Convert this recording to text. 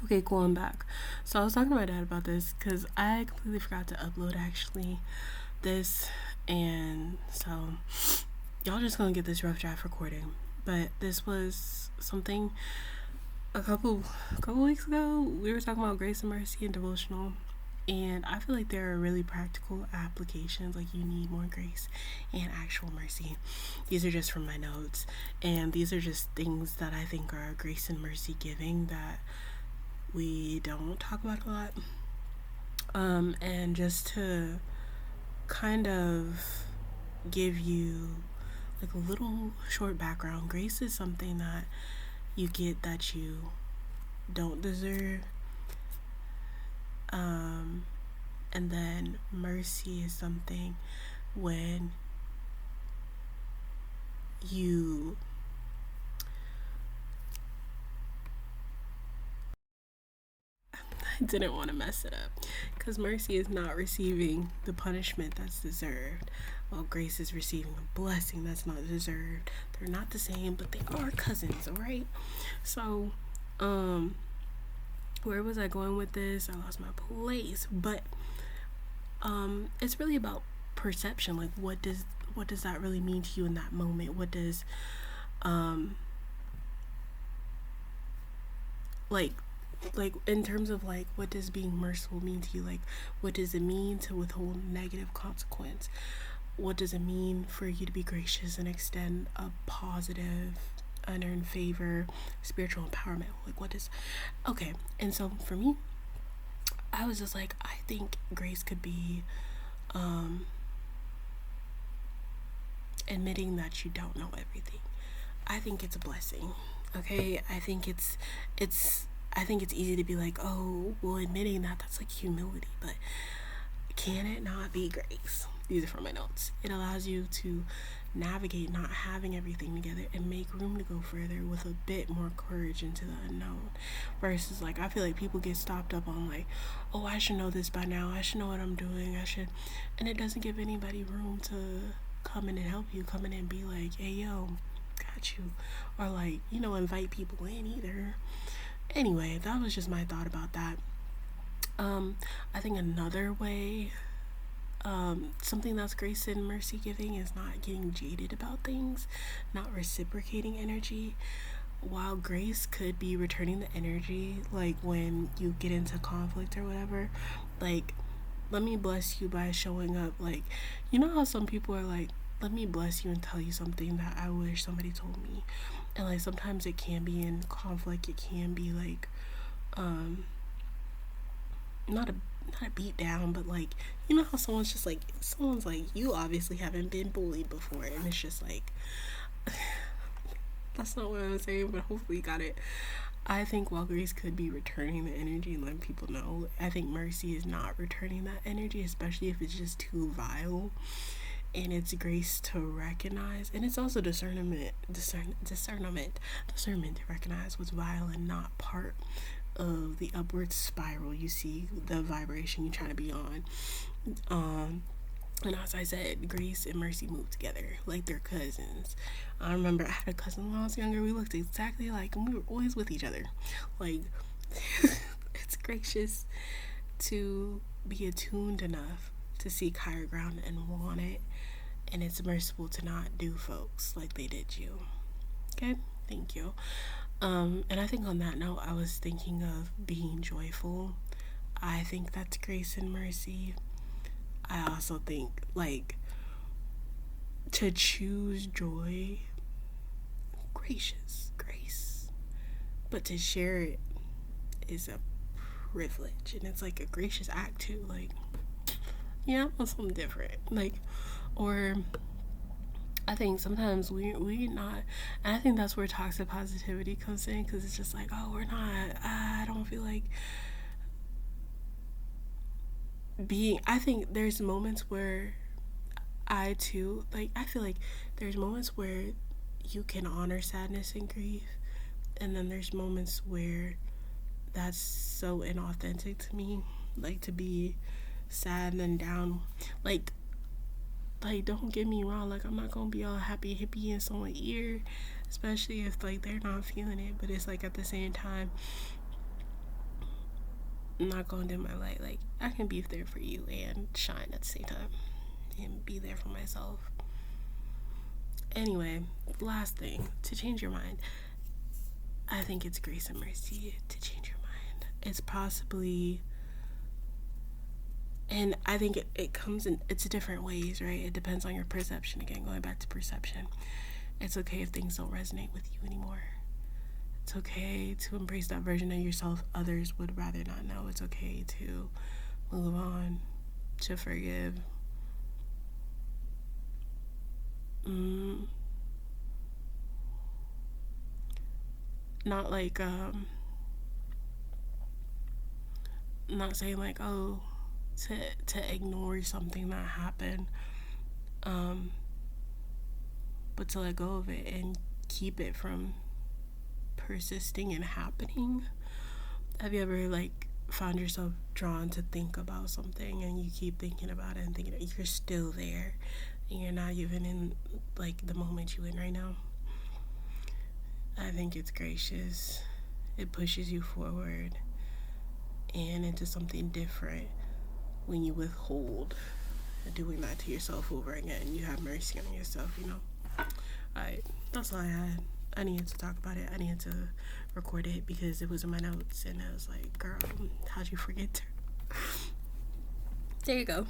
Okay, cool, I'm back. So I was talking to my dad about this because I completely forgot to upload actually this, and so y'all just gonna get this rough draft recording. But this was something a couple weeks ago. We were talking about grace and mercy and devotional, and I feel like there are really practical applications. Like, you need more grace and actual mercy. These are just from my notes, and these are just things that I think are grace and mercy giving that we don't talk about a lot. And just to kind of give you like a little short background, grace is something that you get that you don't deserve. Um, and then mercy is something when you I didn't want to mess it up because mercy is not receiving the punishment that's deserved, while grace is receiving a blessing that's not deserved. They're not the same, but they are cousins, all right? So, um, where was I going with this? I lost my place, but it's really about perception. Like, what does that really mean to you in that moment? What does um like in terms of like, what does being merciful mean to you? Like, what does it mean to withhold negative consequence? What does it mean for you to be gracious and extend a positive unearned favor, spiritual empowerment? Like, what does okay? And so for me, I was just like, I think grace could be um admitting that you don't know everything. I think it's a blessing. Okay, it's I think it's easy to be like, oh, well, admitting that's like humility, but can it not be grace? These are from my notes. It allows you to navigate not having everything together and make room to go further with a bit more courage into the unknown. Versus, like, I feel like people get stopped up on, like, oh, I should know this by now. I should know what I'm doing. I should. And it doesn't give anybody room to come in and help you, come in and be like, hey, yo, got you. Or, like, invite people in either. Anyway, that was just my thought about that. I think another way, something that's grace and mercy giving is not getting jaded about things, not reciprocating energy. While grace could be returning the energy, like when you get into conflict or whatever, like, let me bless you by showing up. Like, you know how some people are like, let me bless you and tell you something that I wish somebody told me. And like, sometimes it can be in conflict, it can be like, um, not a not a beat down, but like, you know how someone's like, you obviously haven't been bullied before, and it's just like, that's not what I was saying, but hopefully you got it. I think while grace could be returning the energy and letting people know, I think mercy is not returning that energy, especially if it's just too vile. And it's grace to recognize, and it's also discernment to recognize what's vile and not part of the upward spiral you see, the vibration you're trying to be on. Um, and as I said, grace and mercy move together like they're cousins. I remember I had a cousin when I was younger. We looked exactly alike, and we were always with each other. Like, it's gracious to be attuned enough to seek higher ground and want it, and it's merciful to not do folks like they did you. Okay, thank you. And I think on that note, I was thinking of being joyful. I think that's grace and mercy. I also think, like, to choose joy, grace. But to share it is a privilege. And it's like a gracious act, too. Like, yeah, I want something different. Like, or I think sometimes we not, and I think that's where toxic positivity comes in, because it's just like, oh, we're not. I don't feel like being. I think there's moments where I too, like, I feel like there's moments where you can honor sadness and grief, and then there's moments where that's so inauthentic to me, like, to be sad and down, like don't get me wrong, like, I'm not gonna be all happy hippie in someone's ear, especially if like they're not feeling it, but it's like at the same time, not gonna dim my light. Like, I can be there for you and shine at the same time and be there for myself. Anyway, last thing, to change your mind, I think it's grace and mercy to change your mind. It's possibly, and I think it comes in, it's different ways, right? It depends on your perception. Again, going back to perception. It's okay if things don't resonate with you anymore. It's okay to embrace that version of yourself others would rather not know. It's okay to move on, to forgive. Not like, not saying like, oh, to ignore something that happened, but to let go of it and keep it from persisting and happening. Have you ever like found yourself drawn to think about something and you keep thinking about it and thinking you're still there and you're not even in like the moment you're in right now? I think it's gracious. It pushes you forward and into something different when you withhold doing that to yourself over again. You have mercy on yourself, you know? Alright, that's all I had. I needed to talk about it. I needed to record it because it was in my notes and I was like, girl, how'd you forget to? There you go.